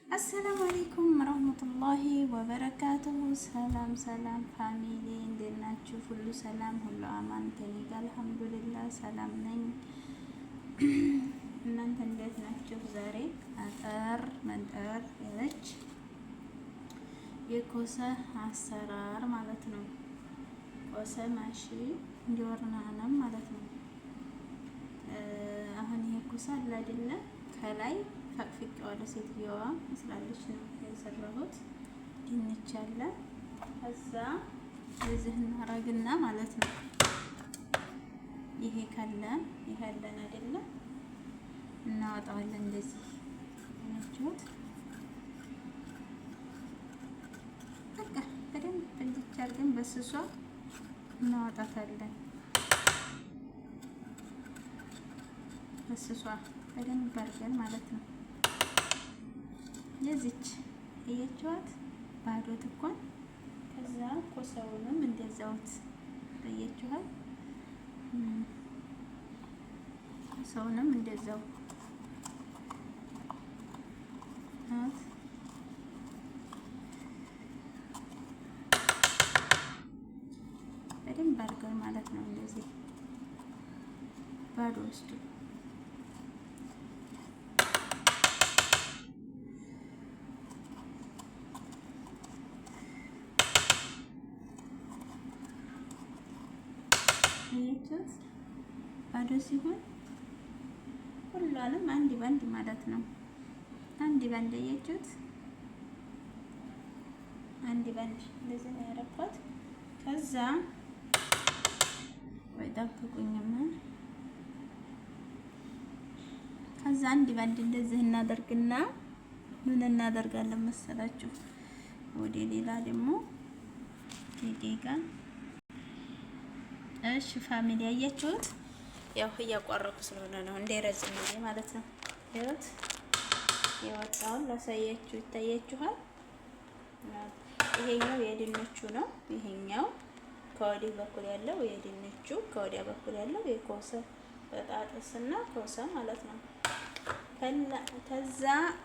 አሰላሙ አለይኩም ወራህመቱላሂ ወበረካቱሁ። ሰላም ሰላም ፋሚሊ እንዴት ናችሁ? ሁሉ ሰላም፣ ሁሉ አማን ከኔ ጋር አልሐምዱሊላህ ሰላም ነኝ። እናንተ እንዴት ናችሁ? ዛሬ አጠር መንጠር ያለች የኮሰ አሰራር ማለት ነው። ኮሰ ማሺ እንዲወርናንም ማለት ነው። አሁን ይሄ ኮሰ አለ አይደለ? ከላይ ፈቅፍቄዋለሁ። ሴትዮዋ መስላለች ነው የሰራሁት። ድንች አለ ከዛ እዚህ እናረግና ማለት ነው። ይሄ ካለ ይሄ አለን አይደለ? እናወጣዋለን እንደዚህ ነጭት በቃ በደንብ እንዲች አድርገን በስሷ እናወጣታለን። በስሷ በደንብ አድርገን ማለት ነው። የዚች እየቻት ባዶ ትኳን ከዛ ኮሰውንም እንደዛውት በየቻት ኮሰውንም እንደዛው በደንብ አድርገን ማለት ነው። እንደዚህ ባዶ ውስጡ ይሄት ባዶ ሲሆን ሁሉንም አንድ ባንድ ማለት ነው። አንድ ባንድ እየቹት አንድ ባንድ እንደዚህ ነው ያረኳት። ከዛ ወይ ጠብቁኝማ። ከዛ አንድ ባንድ እንደዚህ እናደርግና ምን እናደርጋለን መሰላችሁ? ወደ ሌላ ደግሞ ደቂቃ እሺ ፋሚሊ ያያችሁት፣ ያው እያቋረኩ ስለሆነ ነው እንዳይረዝም ብዬ ማለት ነው። ይኸውት የወጣውን ላሳያችሁ፣ ይታያችኋል። ይሄኛው የድንቹ ነው። ይሄኛው ከወዲህ በኩል ያለው የድንቹ፣ ከወዲያ በኩል ያለው የኮሰ በጣጥስና ኮሰ ማለት ነው። ከዛ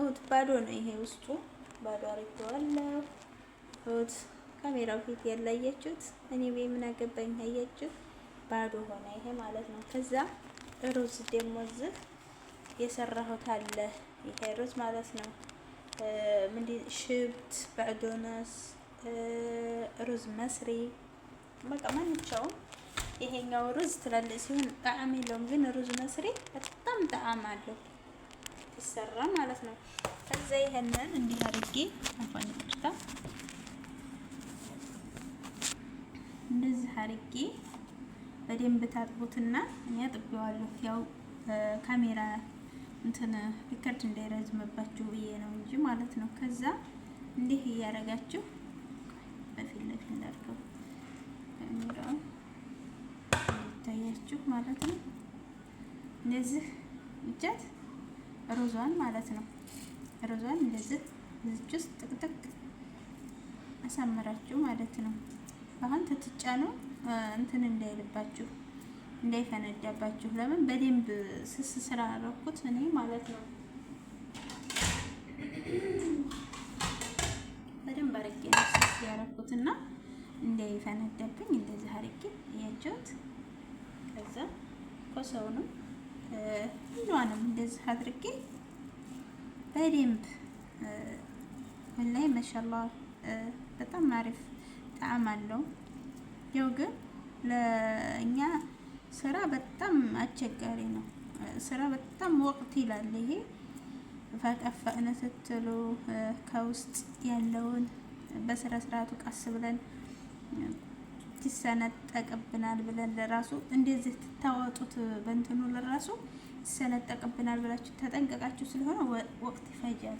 ኡት ባዶ ነው። ይሄ ውስጡ ባዶ አድርጌዋለሁ። ኡት ካሜራው ፊት ያላያችሁት እኔ በምን አገባኝ አያችሁ፣ ባዶ ሆነ ይሄ ማለት ነው። ከዛ ሩዝ ደግሞ እዚህ የሰራሁት አለ። ይሄ ሩዝ ማለት ነው ምንድን ሽብት በዕዶነስ ሩዝ መስሪ በቃ ማንኛውም። ይሄኛው ሩዝ ትላልቅ ሲሆን ጣዕም የለውም፣ ግን ሩዝ መስሪ በጣም ጣዕም አለው ሲሰራ ማለት ነው። ከዛ ይሄንን እንዲህ አድርጌ አፋን ይቅርታ እንደዚህ አድርጌ በደንብ ታጥቡትና እኔ አጥቤዋለሁ። ያው ካሜራ እንትን ሪከርድ እንዳይረዝምባችሁ ብዬ ነው እንጂ ማለት ነው። ከዛ እንዲህ እያደረጋችሁ በፊት ለፊት እንዳርገው ካሜራው ይታያችሁ ማለት ነው። እንደዚህ ብቻት ሩዟን ማለት ነው። ሩዟን እንደዚህ እዚች ውስጥ ጥቅጥቅ አሳምራችሁ ማለት ነው። አሁን ትትጫኑ እንትን እንዳይልባችሁ እንዳይፈነዳባችሁ። ለምን በደንብ ስስ ስራ አደረኩት እኔ ማለት ነው። በደንብ አድርጌ ነው ስስ ያደረኩትና እንዳይፈነዳብኝ እንደዚህ አድርጌ እያቸውት። ከዛ ኮሰውንም ሁሉንም እንደዚህ አድርጌ በደንብ ወላሂ ማሻአላህ በጣም አሪፍ ጣዕም አለው። ያው ግን ለእኛ ስራ በጣም አስቸጋሪ ነው። ስራ በጣም ወቅት ይላል። ይሄ ፈቀፈእነ ስትሉ ከውስጥ ያለውን በስራ ስርዓቱ ቀስ ብለን ይሰነጠቅብናል ብለን ለራሱ እንደዚህ ትታወጡት በእንትኑ ለራሱ ይሰነጠቅብናል ብላችሁ ተጠንቀቃችሁ ስለሆነ ወቅት ይፈጃል።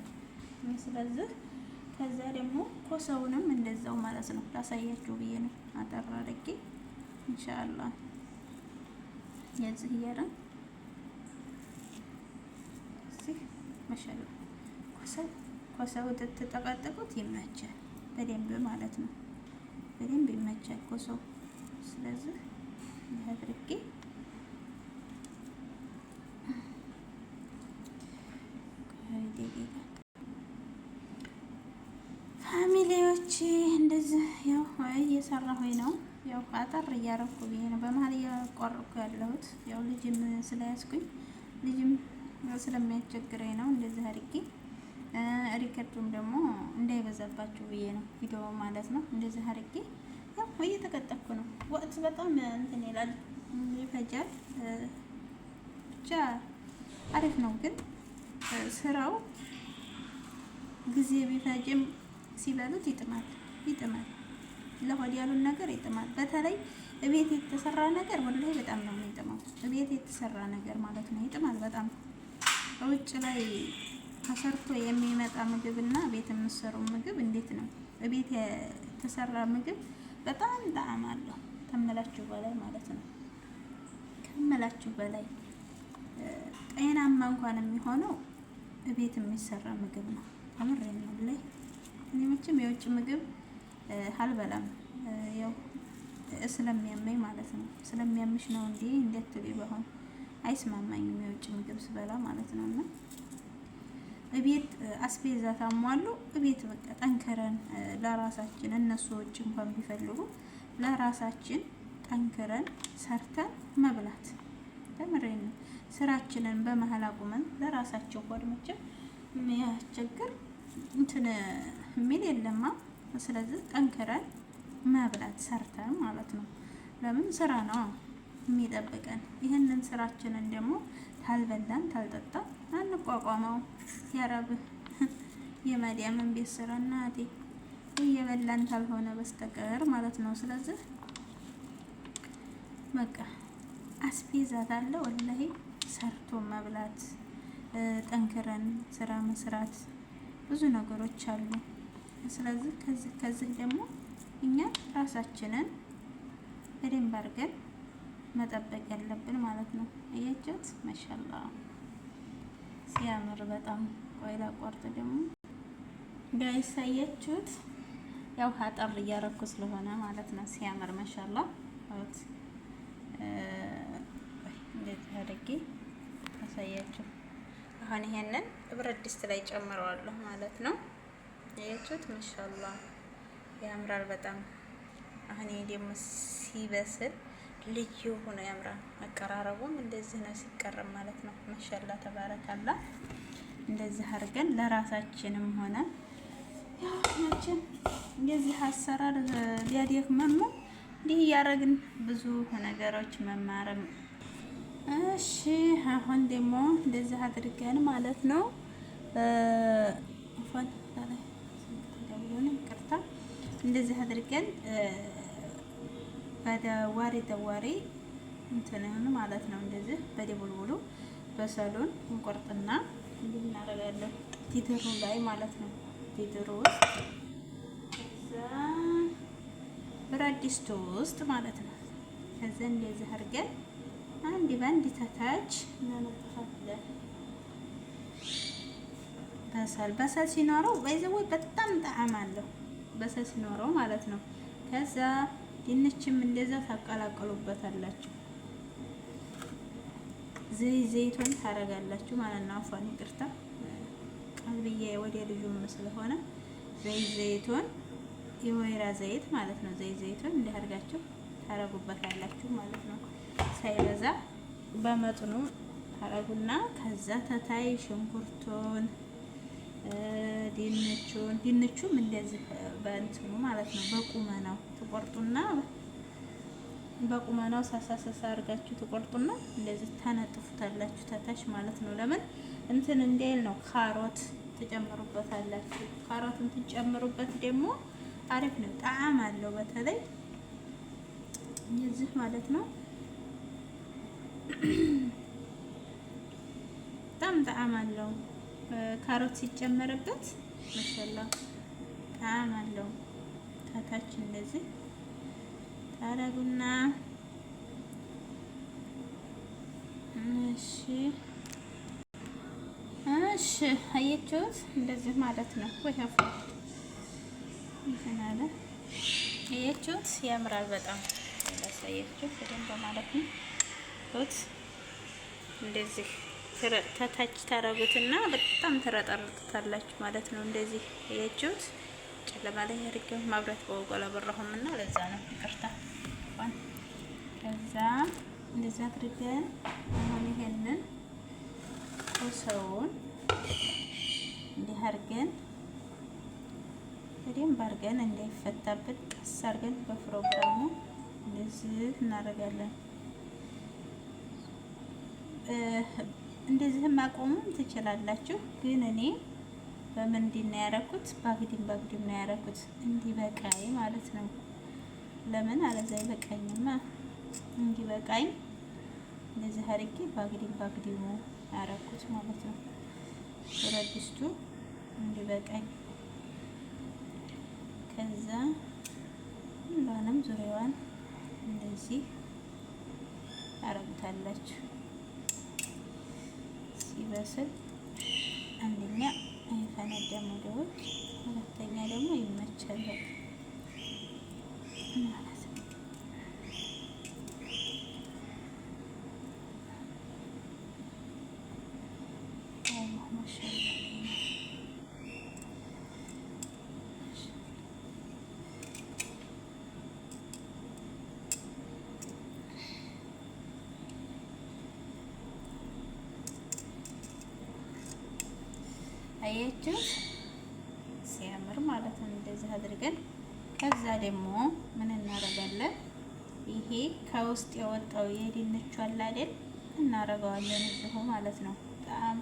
ስለዚህ ከዛ ደግሞ ኮሰውንም እንደዛው ማለት ነው። ላሳያችሁ ብዬ ነው አጠር አድርጌ ኢንሻአላህ። የዚህ ያረን እዚህ ማሻአላህ ኮሰው ተጠቃጠቁት ይመቻል በደንብ ማለት ነው። በደንብ ይመቻል ኮሰው። ስለዚህ ይሄ አድርጌ ደቂቃ ውዶቼ እንደዚህ ያው እየሰራሁኝ ነው። ያው አጠር እያረኩ ብዬ ነው በመሀል እያቋረጥኩ ያለሁት። ያው ልጅም ስለያዝኩኝ ልጅም ስለሚያስቸግረኝ ነው እንደዚህ አድርጌ። ሪከርዱም ደግሞ እንዳይበዛባችሁ ብዬ ነው ቪዲዮ ማለት ነው። እንደዚህ አድርጌ ያው እየተቀጠፍኩ ነው። ወቅት በጣም እንትን ይላል ይፈጃል። ብቻ አሪፍ ነው ግን ስራው ጊዜ ቢፈጅም ሲበሉት ይጥማል። ለሆድ ያሉን ነገር ይጥማል። በተለይ እቤት የተሰራ ነገር ወላሂ በጣም ነው የሚጥመው። እቤት የተሰራ ነገር ማለት ነው ይጥማል በጣም። ውጭ ላይ ተሰርቶ የሚመጣ ምግብና ቤት የምትሰሩ ምግብ እንዴት ነው? እቤት የተሰራ ምግብ በጣም ጣዕም አለው ከምላችሁ በላይ ማለት ነው። ከምላችሁ በላይ ጤናማ እንኳን የሚሆነው እቤት የሚሰራ ምግብ ነው። አምሬን ነው ላይ እኔ መቼም የውጭ ምግብ አልበላም። ያው ስለሚያመኝ ማለት ነው። ስለሚያምሽ ነው እንዴ እንዴት ቢሆን አይስማማኝም የውጭ ምግብ ስበላ ማለት ነው። እና እቤት አስቤዛ ታሟሉ እቤት በቃ ጠንከረን ለራሳችን እነሱ ውጭ እንኳን ቢፈልጉ ለራሳችን ጠንከረን ሰርተን መብላት ተምሬን ነው። ስራችንን በመሀል አቁመን ለራሳቸው ሆድ መቼም የሚያስቸግር እንትን የሚል የለማ። ስለዚህ ጠንክረን መብላት ሰርተን ማለት ነው። ለምን ስራ ነው የሚጠብቀን። ይህንን ስራችንን ደግሞ ታልበላን ታልጠጣን አንቋቋመው። ያረብ የመዲያምን ቤት ስራ እናቴ እየበላን ታልሆነ በስተቀር ማለት ነው። ስለዚህ በቃ አስቤዛት አለ ወላሂ ሰርቶ መብላት ጠንክረን ስራ መስራት ብዙ ነገሮች አሉ። ስለዚህ ከዚህ ደግሞ እኛ ራሳችንን በደንብ አድርገን መጠበቅ ያለብን ማለት ነው። እያችሁት ማሻአላ ሲያምር በጣም ቆይላ ቆርጥ ደግሞ ጋይስ አያችሁት። ያው አጠር እያረኩ ስለሆነ ማለት ነው። ሲያምር ማሻአላ አውት እንደዚህ አድርጌ አሳያችሁ። አሁን ይሄንን ብረት ድስት ላይ ጨምረዋለሁ ማለት ነው። አያችሁት ማሻአላ ያምራል በጣም። አሁን ይሄ ደግሞ ሲበስል ልዩ ሆኖ ያምራል። አቀራረቡም እንደዚህ ነው ሲቀርብ ማለት ነው። ማሻአላ ተባረካላ። እንደዚህ አድርገን ለራሳችንም ሆነ ያው መቼም እንደዚህ አሰራር ሊያደክመን እንዲህ እያደረግን ብዙ ነገሮች መማርም። እሺ አሁን ደግሞ እንደዚህ አድርገን ማለት ነው እንደዚህ አድርገን በደዋሪ እንትንን ማለት ነው። እንደዚህ በደቡልቡሉ በሰሉን እንቆርጥና እንዲህ እናደርጋለን ቲትሩ ላይ ማለት ነው። ቲትሩ ውስጥ ከዛ ብረት ድስቱ ውስጥ ማለት ነው። ከዛ እንደዚህ አድርገን አንድ ባንድ ተታች እናነጥፋለን። በሰል ሲኖረው በይዘው በጣም ጣዕም አለው በሰል ሲኖረው ማለት ነው። ከዛ ድንችም እንደዛ ታቀላቅሉበታላችሁ። ዘይቱን ታረጋላችሁ ማለት ነው። አፏን ይቅርታ ቀልብዬ ወደ ልጁም ስለሆነ ዘይቱን የወይራ ዘይት ማለት ነው። ዘይቱን እንዲያርጋችሁ ታረጉበታላችሁ ማለት ነው። ሳይበዛ በመጠኑ ታረጉና ከዛ ተታይ ሽንኩርቱን ድንቹም እንደዚህ በእንትኑ ማለት ነው። በቁመናው ትቆርጡና በቁመናው ሳሳሳሳ አድርጋችሁ ትቆርጡና እንደዚህ ታነጥፉታላችሁ ተታች ማለት ነው። ለምን እንትን እንዲል ነው። ካሮት ትጨምሩበታላችሁ። ካሮትን ትጨምሩበት ደግሞ አሪፍ ነው፣ ጣዕም አለው። በተለይ እንደዚህ ማለት ነው። በጣም ጣዕም አለው። ካሮት ሲጨመርበት ማሻአላ ጣዕም አለው። ታታች እንደዚህ ታረጉና እሺ አያችሁት እንደዚህ ማለት ነው። ወይ አፉ ይፈናለ አያችሁት ያምራል በጣም እንዳሳያችሁ በደንብ ማለት ነው። እንደዚህ ተታች ታረጉትና በጣም ተረጠርጣላችሁ ማለት ነው። እንደዚህ አያችሁት ጨለማ ላይ አድርጌው ማብራት በወጉ አላበራሁም እና ለዛ ነው ይቅርታ። ከዛ እንደዛ አድርገን አሁን ይሄንን ኮሰውን እንዲህ አድርገን በደንብ አድርገን እንዳይፈታብን ቀስ አድርገን በፕሮግራሙ እንደዚህ እናደርጋለን። እንደዚህ ማቆሙም ትችላላችሁ፣ ግን እኔ በምንድን ነው ያደረኩት? ባግዲም ነው ያደረኩት እንዲበቃኝ ማለት ነው። ለምን አለዛ ይበቃኝማ። እንዲበቃኝ እንደዚህ አድርጌ ባግዲሙ ያደረኩት ማለት ነው። ብረት ድስቱ እንዲበቃኝ ከዛ ሁሉንም ዙሪያዋን እንደዚህ ታረጉታላችሁ። ሲበስል አንደኛ አይፈነዳም ወደውጭ፣ ሁለተኛ ደግሞ ይመቻል ማለት ነው። አያችሁ ሲያምር ማለት ነው። እንደዚህ አድርገን ከዛ ደግሞ ምን እናደርጋለን? ይሄ ከውስጥ የወጣው የድንቹ አለ አይደል? እናደርገዋለን እዚሁ ማለት ነው። በጣም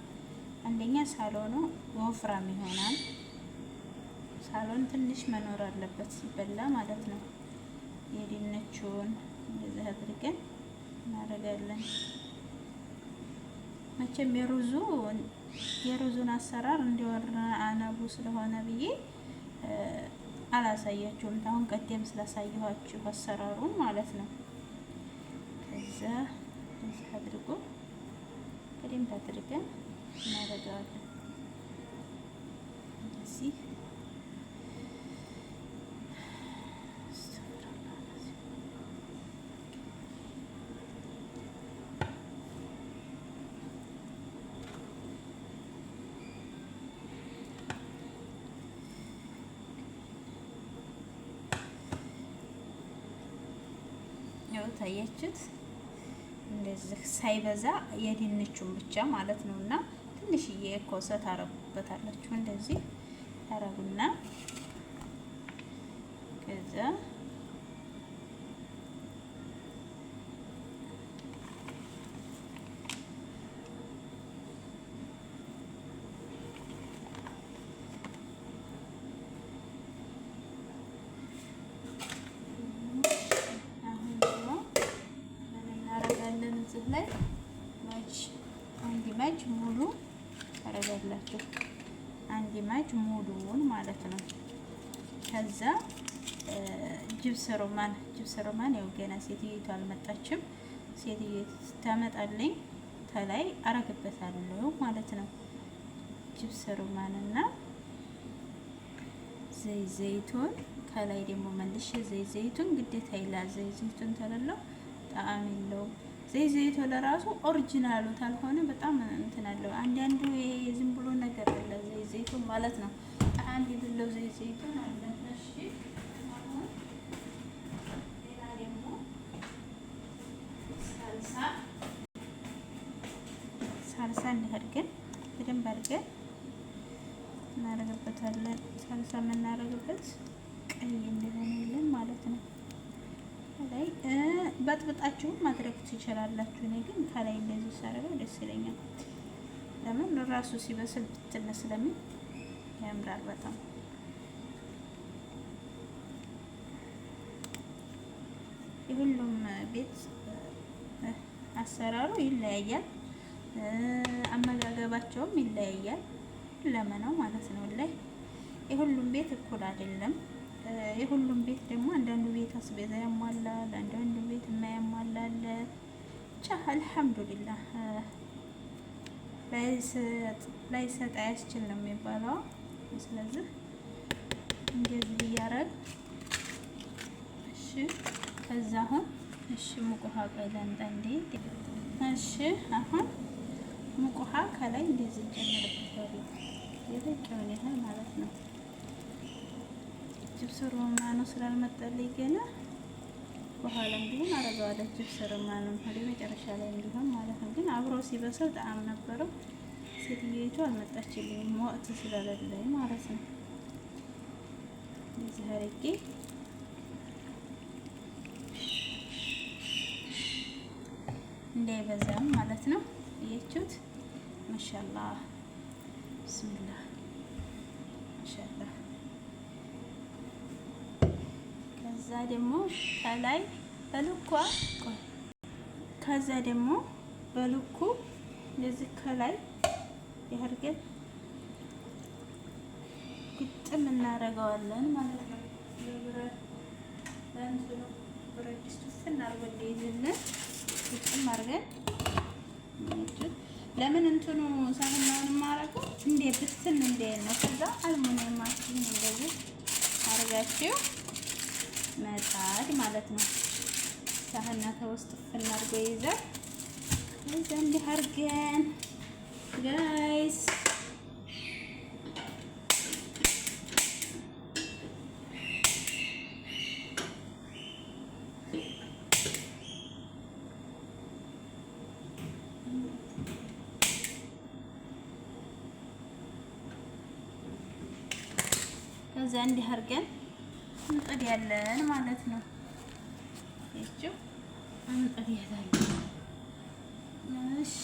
አንደኛ ሳሎኑ ወፍራም ይሆናል። ሳሎን ትንሽ መኖር አለበት ሲበላ ማለት ነው። የድንቹን እንደዚህ አድርገን እናደርጋለን። መቼም የሩዙን አሰራር እንዲወራ አናቡ ስለሆነ ብዬ አላሳያችሁም። አሁን ቀደም ስላሳየኋችሁ አሰራሩን ማለት ነው። ከዛ እዚህ አድርጎ በደንብ አድርገን እናደርገዋለን። እንደዚህ ታያችሁት። እንደዚህ ሳይበዛ የድንቹን ብቻ ማለት ነው። እና ትንሽዬ ኮሰት ታረጉበታላችሁ። እንደዚህ ታረጉና ከዛ ላይ አንድ ማጅ ሙሉ ታረጋላችሁ። አንድ ማጅ ሙሉውን ማለት ነው። ከዛ ጅብስ ሮማን ያው ገና ሴትዮቱ አልመጣችም። ሴትዮቱ ታመጣልኝ ከላይ አረግበታለሁ ማለት ነው። ጅብስ ሮማንና ዘይቱን ከላይ ደግሞ መልሼ ዘይቱን ግዴታ ይላል። ዘይቱን ተለለው ጣዕም የለውም። ዘይቱ ለራሱ ኦሪጂናሉ ታልሆነ በጣም እንትን አለው። አንዳንዱ የዝም ብሎ ነገር አለ ዘይቱን ማለት ነው። አንድ የሌለው ዘይቱን አለ። እሺ አሁን ሌላ ደግሞ ሳልሳ እንዲያርገን በደንብ አድርገን እናደርግበታለን። ሳልሳ የምናደርግበት ቀይ እንዲሆንልን ማለት ነው። ከላይ በጥብጣችሁ ማድረግ ትችላላችሁ። እኔ ግን ከላይ እንደዚህ ሳደርገው ደስ ይለኛል። ለምን ራሱ ሲበስል ብትን ስለሚል ያምራል በጣም። የሁሉም ቤት አሰራሩ ይለያያል፣ አመጋገባቸውም ይለያያል። ለምነው ማለት ነው ላይ የሁሉም ቤት እኩል አይደለም። የሁሉም ቤት ደግሞ አንዳንዱ ቤት አስቤዛ ያሟላል፣ አንዳንዱ ቤት የማያሟላል። ብቻ አልሐምዱሊላህ ላይሰጥ አያስችል ነው የሚባለው። ስለዚህ እንደዚህ እያረግ እሺ። ከዛ አሁን እሺ ሙቅ ውሃ ቀለንጣ እንዴ እሺ። አሁን ሙቅ ውሃ ከላይ እንደዚህ ጨምርበት የበቂውን ያህል ማለት ነው። ጅብስ ሮማኑ ስላልመጣልኝ ገና በኋላም ቢሆን አረጋዋለሁ። ጅብስ ሮማኑ ወደ መጨረሻ ላይ እንዲሆን ማለት ነው። ግን አብሮ ሲበሰል ጣዕም ነበረው። ሴትዮይቱ አልመጣችልኝም ወቅት ስለሌለኝ ማለት ነው። እዚህ አድርጌ እንዳይበዛም ማለት ነው። እያችሁት ማሻአላህ ብስሚላህ ማሻአላህ። ከዛ ደግሞ ከላይ በልኳ ከዛ ደግሞ በልኩ እንደዚህ ከላይ ያርገን ግጥም እናደርገዋለን ማለት ነው። ብረት ድስቱ ስናርገው እንደይዝልን ግጥም አድርገን ለምን እንትኑ ሳህናውን ማረገው እንደ ብትን እንደ ነው። ከዛ አልሙኒየም ማሽን እንደዚህ አርጋችሁ መጣድ ማለት ነው። ሳህና ከውስጥ ፍናርጎ ይዘን እዛ እንዲህ አርገን ጋይስ ከዛ እንዲህ አርገን እንጥድ ያለን ማለት ነው። እቺ እንጥድ ያለን እሺ።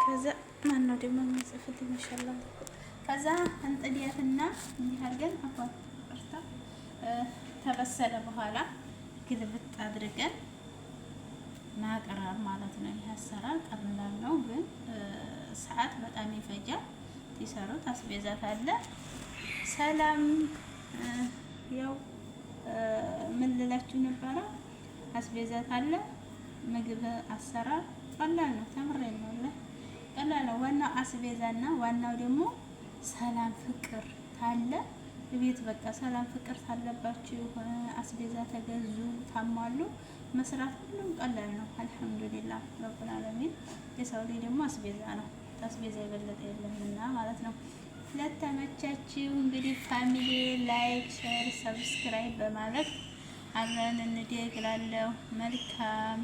ከዛ ማነው ደግሞ የሚጽፍልኝ? ማሻአላህ። ከዛ እንጥዲያትና እንዲህ አርገን ተበሰለ በኋላ ግልብጥ አድርገን ማቅረብ ማለት ነው። ይሄ አሰራር ቀላል ነው፣ ግን ሰዓት በጣም ይፈጃል። ሲሰሩት አስቤዛት አለ። ሰላም ያው ምን ልላችሁ ነበረ? አስቤዛት አለ። ምግብ አሰራር ቀላል ነው። ተምሬን ነው አለ ቀላል ነው። ዋናው አስቤዛና ዋናው ደግሞ ሰላም ፍቅር ታለ ቤት በቃ ሰላም ፍቅር ታለባችሁ። አስቤዛ ተገዙ፣ ታሟሉ፣ መስራት ሁሉም ቀላል ነው። አልሐምዱሊላህ ረብል ዓለሚን። የሰው ልጅ ደግሞ አስቤዛ ነው። አስቤዛ የበለጠ የለምና ማለት ነው። ለተመቻችሁ እንግዲህ ፋሚሊ ላይክ፣ ሼር፣ ሰብስክራይብ በማለት አብረን እንደግ እላለሁ። መልካም